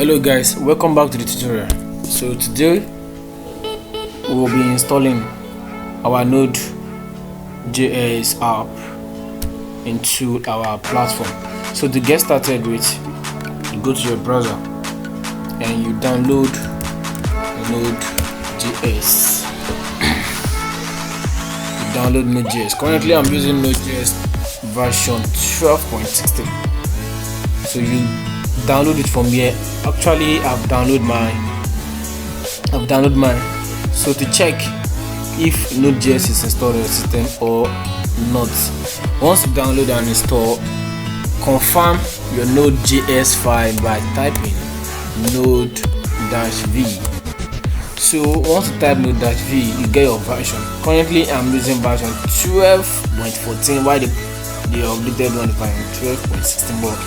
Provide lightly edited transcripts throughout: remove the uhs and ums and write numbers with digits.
Hello guys, welcome back to the tutorial. So today we will be installing our Node.js app into our platform. So to get started with, you go to your browser and you download Node.js. You download Node.js. Currently I'm using Node.js version 12.16. So you download it from here. Actually I've downloaded mine. So to check if Node.js is installed on your system or not, once you download and install, confirm your Node.js file by typing node-v. So once you type node-v, you get your version. Currently I'm using version 12.14 while the updated one is version 12.16, but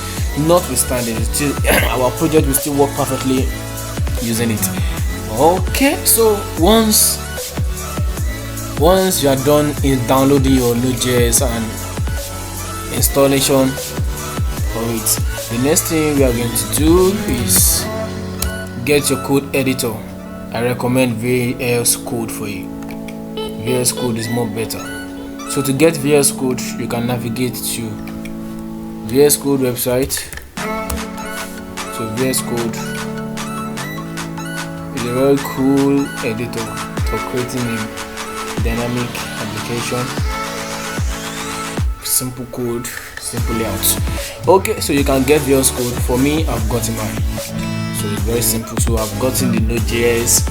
notwithstanding, still our project will still work perfectly using it. Okay, so once you are done in downloading your Node.js and installation of it, the next thing we are going to do is get your code editor. I recommend VS Code for you. VS Code is more better. So to get VS Code, you can navigate to VS Code website. So VS Code is a very cool editor for creating a dynamic application. Simple code, simple layout. Okay, so you can get VS Code. For me, I've gotten mine. So it's very simple. So I've gotten the Node.js,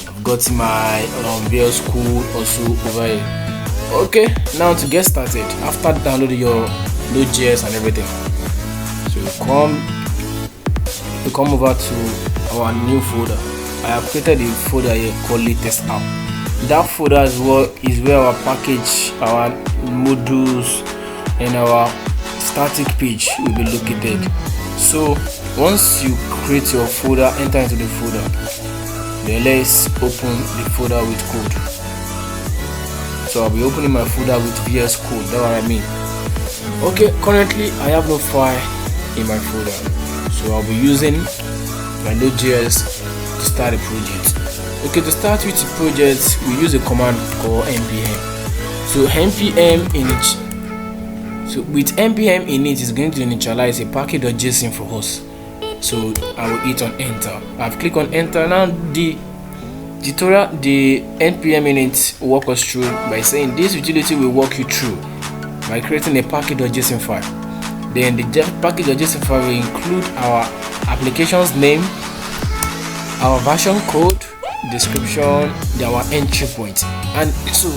I've gotten my VS Code also over here. Okay, now to get started, after downloading your Node.js and everything, so you come over to our new folder. I have created a folder here called latest app. That folder is where our package, our modules, and our static page will be located. So once you create your folder, enter into the folder. Then let's open the folder with code. So I'll be opening my folder with VS Code. That's what I mean. Okay, currently I have no file in my folder, so I'll be using my Node.js to start a project. Okay, to start with the project, we use a command called npm. So npm init. So with npm init is going to initialize a package.json for us. So I will hit on enter. I've clicked on enter. Now the npm init will walk us through by saying this utility will walk you through by creating a package.json file. Then the package.json file will include our application's name, our version code, description, our entry point. And so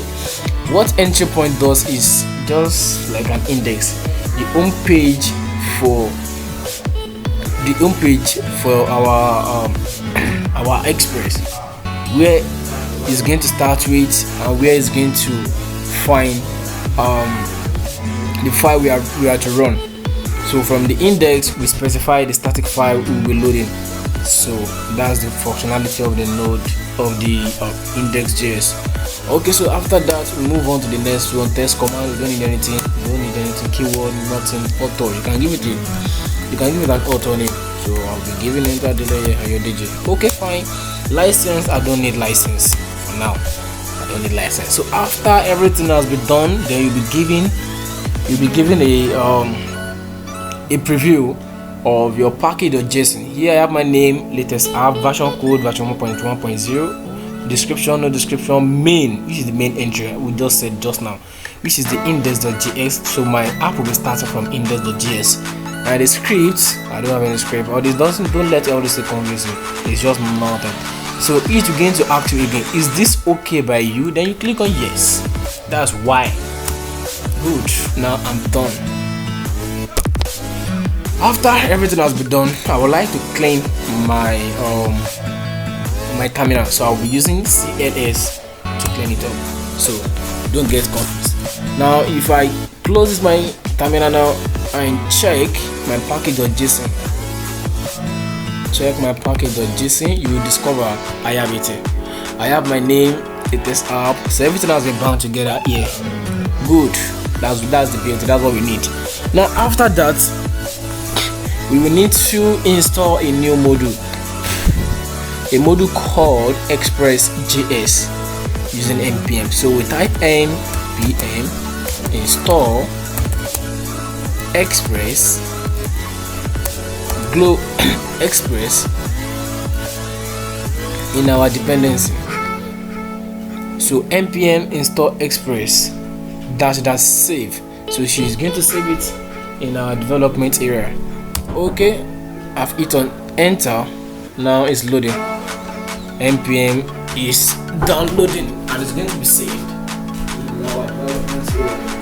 what entry point does is just like an index, the home page for our express, where it's going to start with and where it's going to find the file we are to run. So from the index, we specify the static file we will be loading. So that's the functionality of the node of the index.js. Okay, so after that we move on to the next one, test command. We don't need anything, keyword, nothing, auto. You can give it an auto name. So I'll be giving it a delay your DJ. Okay, fine. License, I don't need license for now. I don't need license. So after everything has been done, then you'll be given a preview of your package.json. Here I have my name, latest app, version code, version 1.1.0, description, no description, main, which is the main entry we just said just now, which is the index.js. So my app will be starting from index.js. And the script, I don't have any script. Or this don't let all this confuse you. It's just nothing. So it will get to ask you again, is this okay by you? Then you click on yes. That's why. Good. Now I'm done. After everything has been done, I would like to clean my terminal. So I'll be using CLS to clean it up. So don't get confused. Now if I close my terminal now and check my package.json, you will discover I have it here. I have my name, latest app. So everything has been bound together here. Good. That's the beauty. That's what we need. Now after that, we will need to install a new module. a module called Express.js using npm. So we type npm install express express in our dependency. So npm install express dash save. So she's going to save it in our development area. Okay, I've hit on enter. Now it's loading. npm is downloading and it's going to be saved in our development area.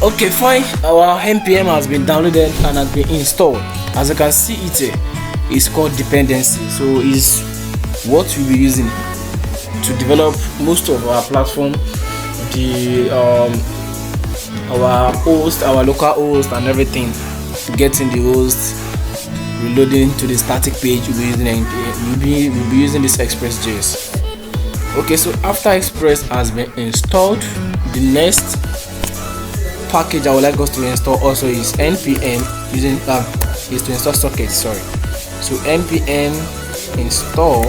Okay, fine. Our npm has been downloaded and has been installed. As you can see, it's called dependency. So it's what we'll be using to develop most of our platform, our host, our local host, and everything. Getting the host, reloading to the static page. We'll be using npm. We'll be using this Express.js. Okay, so after Express has been installed, the next package I would like us to install also is npm using is to install sockets. Sorry. So npm install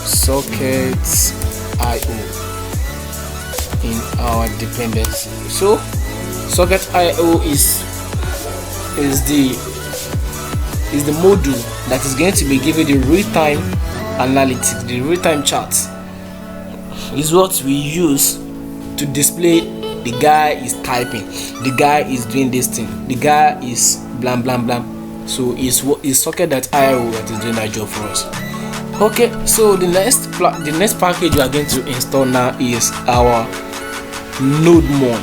sockets io in our dependency. So socket io is the module that is going to be giving the real-time analytics, the real-time charts. Is what we use to display the guy is typing, the guy is doing this thing, the guy is blah blah blah. So it's socket.io that is doing that job for us. Okay, so the next package we are going to install now is our Nodemon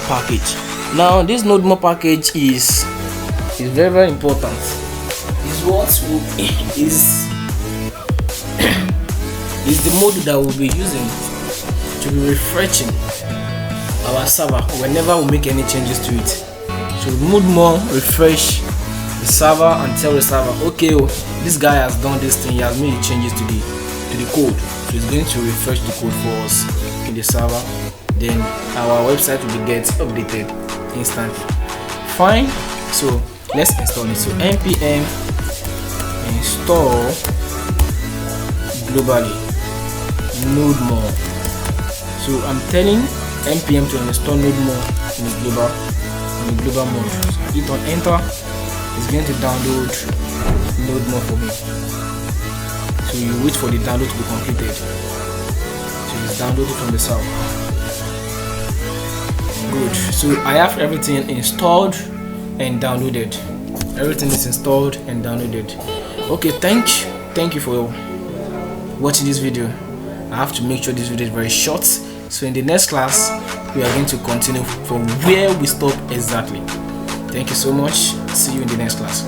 package. Now this Nodemon package is very, very important. Is the module that we'll be using to be refreshing our server whenever we make any changes to it. So Nodemon refresh the server and tell the server, okay, this guy has done this thing, he has made changes to the code. So it's going to refresh the code for us in the server. Then our website will get updated instantly. Fine. So let's install it. So npm install globally Nodemon. So I'm telling npm to install Nodemon in the global mode. So hit on enter. It's going to download Nodemon for me. So you wait for the download to be completed. So it's downloaded from the server. Good. So I have everything installed and downloaded. Everything is installed and downloaded. Okay, thank you for watching this video. I have to make sure this video is very short. So in the next class, we are going to continue from where we stop exactly. Thank you so much. See you in the next class.